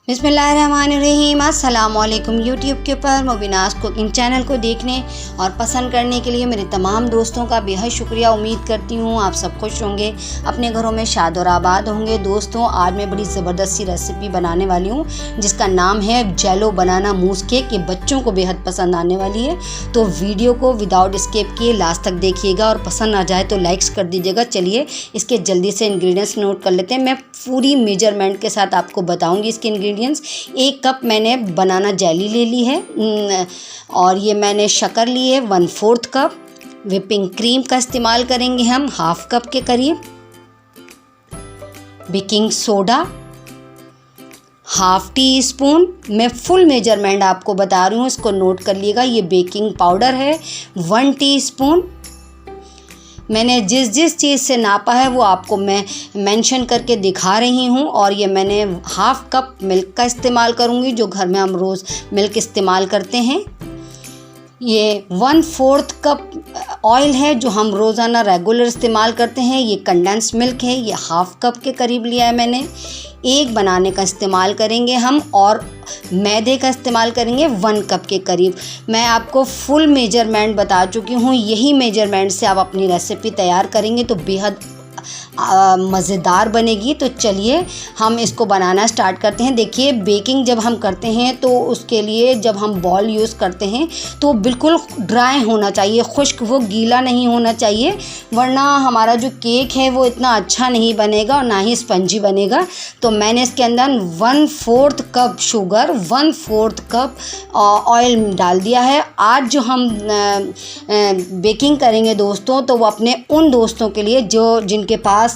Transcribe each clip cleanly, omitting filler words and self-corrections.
बिस्मिल्लाहिर्रहमानिर्रहीम। अस्सलामुअलैकुम। यूट्यूब के ऊपर मुबीनास कुकिंग चैनल को देखने और पसंद करने के लिए मेरे तमाम दोस्तों का बेहद शुक्रिया। उम्मीद करती हूँ आप सब खुश होंगे, अपने घरों में शाद और आबाद होंगे। दोस्तों, आज मैं बड़ी ज़बरदस्त सी रेसिपी बनाने वाली हूँ जिसका नाम है जेलो बनाना मूस केक। ये बच्चों को बेहद पसंद आने वाली है, तो वीडियो को विदाउट स्किप किए लास्ट तक देखिएगा और पसंद आ जाए तो लाइक्स कर दीजिएगा। चलिए इसके जल्दी से इंग्रेडिएंट्स नोट कर लेते हैं। मैं पूरी मेजरमेंट के साथ आपको बताऊँगी इसके इंग्रेडिएंट्स। 1 कप मैंने बनाना जेली ले ली है और ये मैंने शक्कर ली है 1/4 कप। व्हिपिंग क्रीम का इस्तेमाल करेंगे हम 1/2 कप के करीब। Baking soda 1/2 teaspoon. मैं फुल मेजरमेंट आपको बता रही हूँ, इसको नोट कर लिएगा। ये बेकिंग पाउडर है 1 टीस्पून। मैंने जिस चीज़ से नापा है वो आपको मैं मेंशन करके दिखा रही हूँ। और ये मैंने 1/2 कप मिल्क का इस्तेमाल करूँगी, जो घर में हम रोज़ मिल्क इस्तेमाल करते हैं। ये 1/4 कप ऑयल है जो हम रोज़ाना रेगुलर इस्तेमाल करते हैं। ये कंडेंस मिल्क है, ये 1/2 कप के करीब लिया है मैंने। एक बनाने का इस्तेमाल करेंगे हम और मैदे का इस्तेमाल करेंगे 1 कप के करीब। मैं आपको फुल मेजरमेंट बता चुकी हूँ, यही मेजरमेंट से आप अपनी रेसिपी तैयार करेंगे तो बेहद मज़ेदार बनेगी। तो चलिए हम इसको बनाना स्टार्ट करते हैं। देखिए, बेकिंग जब हम करते हैं तो उसके लिए जब हम बॉल यूज़ करते हैं तो बिल्कुल ड्राई होना चाहिए, खुश्क, वो गीला नहीं होना चाहिए, वरना हमारा जो केक है वो इतना अच्छा नहीं बनेगा और ना ही स्पंजी बनेगा। तो मैंने इसके अंदर 1/4 कप शुगर, 1/4 कप ऑयल डाल दिया है। आज जो हम बेकिंग करेंगे दोस्तों, तो वो अपने उन दोस्तों के लिए जो जिनके पास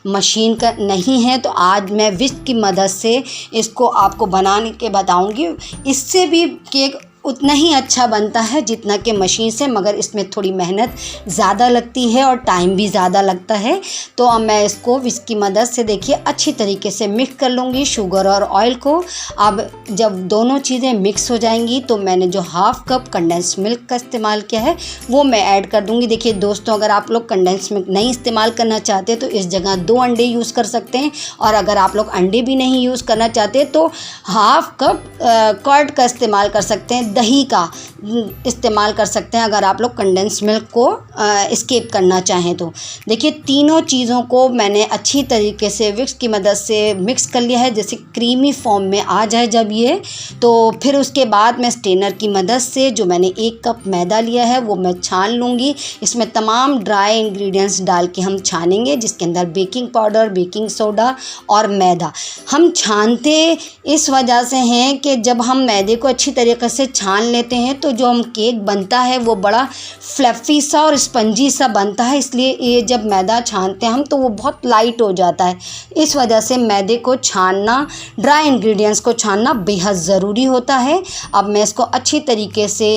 मशीन का नहीं है, तो आज मैं विस्क की मदद से इसको आपको बनाने के बताऊंगी। इससे भी केक उतना ही अच्छा बनता है जितना कि मशीन से, मगर इसमें थोड़ी मेहनत ज़्यादा लगती है और टाइम भी ज़्यादा लगता है। तो अब मैं इसको विस्क की मदद से देखिए अच्छी तरीके से मिक्स कर लूँगी शुगर और ऑयल को। अब जब दोनों चीज़ें मिक्स हो जाएंगी तो मैंने जो 1/2 कप कंडेंस मिल्क का इस्तेमाल किया है वो मैं ऐड कर दूँगी। देखिए दोस्तों, अगर आप लोग कंडेंस मिल्क नहीं इस्तेमाल करना चाहते तो इस जगह 2 अंडे यूज़ कर सकते हैं, और अगर आप लोग अंडे भी नहीं यूज़ करना चाहते तो 1/2 कप कर्ड का इस्तेमाल कर सकते हैं, दही का इस्तेमाल कर सकते हैं अगर आप लोग कंडेंस मिल्क को स्किप करना चाहें तो। देखिए, तीनों चीज़ों को मैंने अच्छी तरीके से विस्क की मदद से मिक्स कर लिया है, जैसे क्रीमी फॉर्म में आ जाए जब ये, तो फिर उसके बाद मैं स्ट्रेनर की मदद से जो मैंने 1 कप मैदा लिया है वो मैं छान लूँगी। इसमें तमाम ड्राई इंग्रेडिएंट्स डाल के हम छानेंगे, जिसके अंदर बेकिंग पाउडर, बेकिंग सोडा और मैदा। हम छानते इस वजह से हैं कि जब हम मैदे को अच्छी तरीके से छान लेते हैं तो जो हम केक बनता है वो बड़ा फ्लफ़ी सा और स्पंजी सा बनता है, इसलिए ये जब मैदा छानते हैं हम तो वो बहुत लाइट हो जाता है। इस वजह से मैदे को छानना, ड्राई इंग्रेडिएंट्स को छानना बेहद ज़रूरी होता है। अब मैं इसको अच्छी तरीके से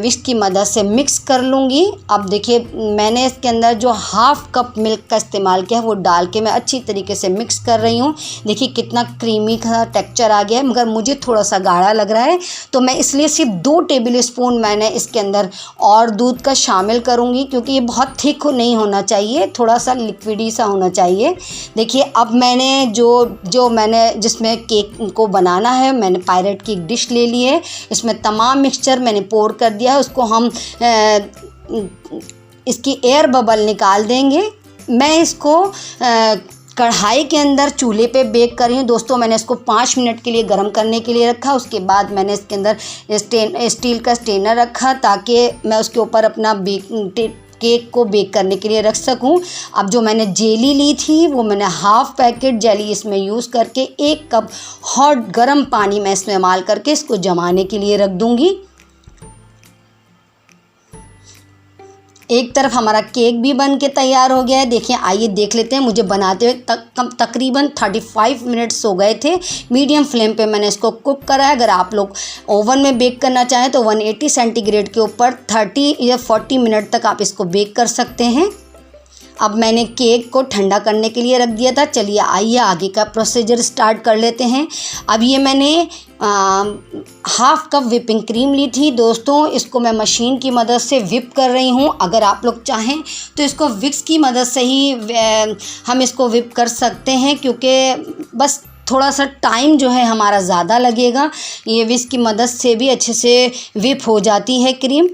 विस्क की मदद से मिक्स कर लूँगी। अब देखिए, मैंने इसके अंदर जो 1/2 कप मिल्क का इस्तेमाल किया है वो डाल के मैं अच्छी तरीके से मिक्स कर रही हूँ। देखिए कितना क्रीमी का टेक्सचर आ गया है, मगर मुझे थोड़ा सा गाढ़ा लग रहा है, तो मैं इसलिए सिर्फ 2 टेबल स्पून मैंने इसके अंदर और दूध का शामिल करूंगी, क्योंकि ये बहुत थिक नहीं होना चाहिए, थोड़ा सा लिक्विडी सा होना चाहिए। देखिए, अब मैंने जो मैंने जिसमें केक को बनाना है, मैंने पायरेट की एक डिश ले ली है, इसमें तमाम मिक्सचर मैंने पोर कर दिया है। उसको हम इसकी एयर बबल निकाल देंगे। मैं इसको कढ़ाई के अंदर चूल्हे पे बेक कर रही हूँ दोस्तों। मैंने इसको 5 मिनट के लिए गर्म करने के लिए रखा। उसके बाद मैंने इसके अंदर स्टील का स्ट्रेनर रखा ताकि मैं उसके ऊपर अपना केक को बेक करने के लिए रख सकूं। अब जो मैंने जेली ली थी वो मैंने 1/2 पैकेट जेली इसमें यूज़ करके 1 कप हॉट गर्म पानी में इस्तेमाल करके इसको जमाने के लिए रख दूँगी। एक तरफ हमारा केक भी बन के तैयार हो गया है। देखिए, आइए देख लेते हैं। मुझे बनाते हुए तकरीबन 35 मिनट्स हो गए थे। मीडियम फ्लेम पे मैंने इसको कुक करा है। अगर आप लोग ओवन में बेक करना चाहें तो 180 सेंटीग्रेड के ऊपर 30 या 40 मिनट तक आप इसको बेक कर सकते हैं। अब मैंने केक को ठंडा करने के लिए रख दिया था। चलिए आइए आगे का प्रोसीजर स्टार्ट कर लेते हैं। अब ये मैंने 1/2 कप व्हिपिंग क्रीम ली थी दोस्तों, इसको मैं मशीन की मदद से व्हिप कर रही हूँ। अगर आप लोग चाहें तो इसको विक्स की मदद से ही हम इसको व्हिप कर सकते हैं, क्योंकि बस थोड़ा सा टाइम जो है हमारा ज़्यादा लगेगा। ये विस्क की मदद से भी अच्छे से व्हिप हो जाती है क्रीम।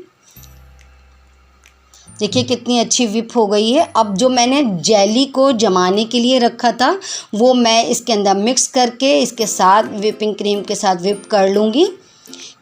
देखिए कितनी अच्छी व्हिप हो गई है। अब जो मैंने जेली को जमाने के लिए रखा था वो मैं इसके अंदर मिक्स करके इसके साथ व्हिपिंग क्रीम के साथ व्हिप कर लूँगी,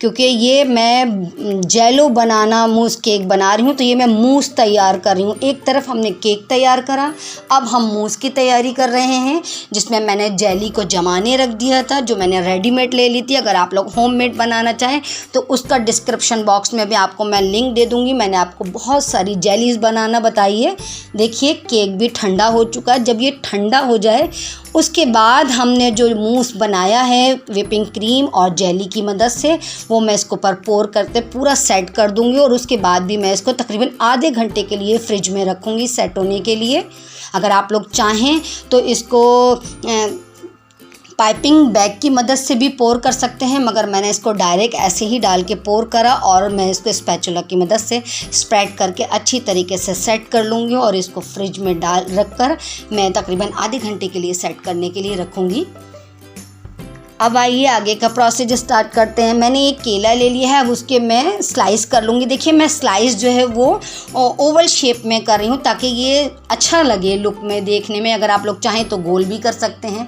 क्योंकि ये मैं जेलो बनाना मूस केक बना रही हूँ, तो ये मैं मूस तैयार कर रही हूँ। एक तरफ हमने केक तैयार करा, अब हम मूस की तैयारी कर रहे हैं, जिसमें मैंने जेली को जमाने रख दिया था, जो मैंने रेडीमेड ले ली थी। अगर आप लोग होममेड बनाना चाहें तो उसका डिस्क्रिप्शन बॉक्स में भी आपको मैं लिंक दे दूँगी। मैंने आपको बहुत सारी जेलीज़ बनाना बताई है। देखिए केक भी ठंडा हो चुका है। जब ये ठंडा हो जाए उसके बाद हमने जो मूस बनाया है व्हिपिंग क्रीम और जेली की मदद से, वो मैं इसको ऊपर पोर करते पूरा सेट कर दूंगी, और उसके बाद भी मैं इसको तकरीबन आधे घंटे के लिए फ्रिज में रखूंगी सेट होने के लिए। अगर आप लोग चाहें तो इसको पाइपिंग बैग की मदद से भी पोर कर सकते हैं, मगर मैंने इसको डायरेक्ट ऐसे ही डाल के पोर करा, और मैं इसको स्पैचुला की मदद से स्प्रेड करके अच्छी तरीके से सेट कर लूँगी, और इसको फ्रिज में रख कर मैं तकरीबन आधे घंटे के लिए सेट करने के लिए रखूँगी। अब आइए आगे का प्रोसेस स्टार्ट करते हैं। मैंने एक केला ले लिया है, अब उसके मैं स्लाइस कर लूँगी। देखिए मैं स्लाइस जो है वो ओवल शेप में कर रही हूँ, ताकि ये अच्छा लगे लुक में देखने में। अगर आप लोग चाहें तो गोल भी कर सकते हैं।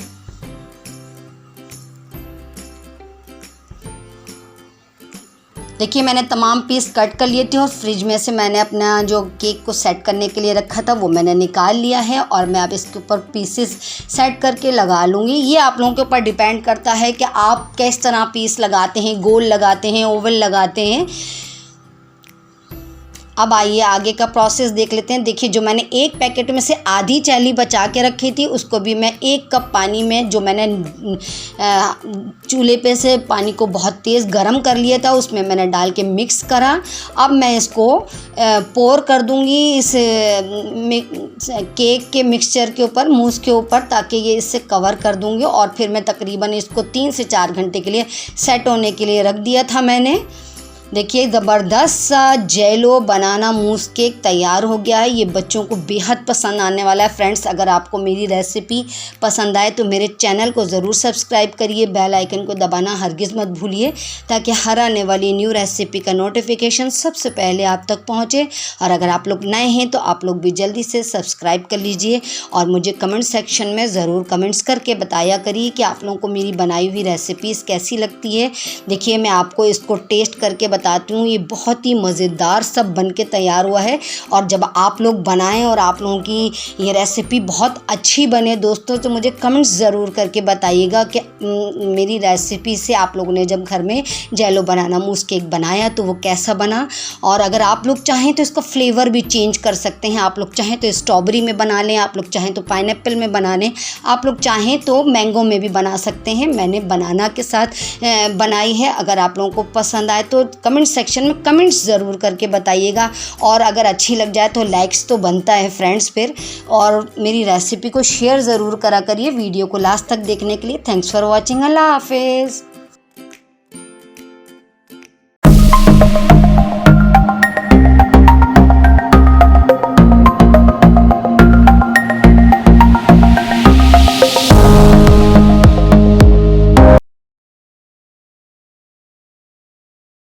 देखिए मैंने तमाम पीस कट कर लिए थे, और फ्रिज में से मैंने अपना जो केक को सेट करने के लिए रखा था वो मैंने निकाल लिया है, और मैं अब इसके ऊपर पीसेस सेट करके लगा लूँगी। ये आप लोगों के ऊपर डिपेंड करता है कि आप किस तरह पीस लगाते हैं, गोल लगाते हैं, ओवल लगाते हैं। अब आइए आगे का प्रोसेस देख लेते हैं। देखिए जो मैंने एक पैकेट में से आधी चैली बचा के रखी थी, उसको भी मैं 1 कप पानी में, जो मैंने चूल्हे पे से पानी को बहुत तेज़ गर्म कर लिया था, उसमें मैंने डाल के मिक्स करा। अब मैं इसको पोर कर दूंगी इस केक के मिक्सचर के ऊपर, मूस के ऊपर, ताकि ये इससे कवर कर दूंगी। और फिर मैं तकरीबन इसको 3 से 4 घंटे के लिए सेट होने के लिए रख दिया था मैंने। देखिए ज़बरदस्त सा जेलो बनाना मूस केक तैयार हो गया है। ये बच्चों को बेहद पसंद आने वाला है। फ्रेंड्स अगर आपको मेरी रेसिपी पसंद आए तो मेरे चैनल को ज़रूर सब्सक्राइब करिए, बेल आइकन को दबाना हरगिज़ मत भूलिए, ताकि हर आने वाली न्यू रेसिपी का नोटिफिकेशन सबसे पहले आप तक पहुँचे। और अगर आप लोग नए हैं तो आप लोग भी जल्दी से सब्सक्राइब कर लीजिए, और मुझे कमेंट सेक्शन में ज़रूर कमेंट्स करके बताया करिए कि आप लोगों को मेरी बनाई हुई रेसिपीज़ कैसी लगती है। देखिए मैं आपको इसको टेस्ट करके बताती हूँ, ये बहुत ही मज़ेदार सब बन के तैयार हुआ है। और जब आप लोग बनाएं और आप लोगों की ये रेसिपी बहुत अच्छी बने दोस्तों, तो मुझे कमेंट्स ज़रूर करके बताइएगा कि मेरी रेसिपी से आप लोगों ने जब घर में जेलो बनाना मूस केक बनाया तो वो कैसा बना। और अगर आप लोग चाहें तो इसका फ्लेवर भी चेंज कर सकते हैं। आप लोग चाहें तो स्ट्रॉबेरी में बना लें, आप लोग चाहें तो पाइनएप्पल में बना लें, आप लोग चाहें तो मैंगो में भी बना सकते हैं। मैंने बनाना के साथ बनाई है। अगर आप लोगों को पसंद आए तो कमेंट सेक्शन में कमेंट्स ज़रूर करके बताइएगा, और अगर अच्छी लग जाए तो लाइक्स तो बनता है फ्रेंड्स फिर। और मेरी रेसिपी को शेयर ज़रूर करा करिए। वीडियो को लास्ट तक देखने के लिए थैंक्स फॉर वॉचिंग। अल्लाह हाफिज़।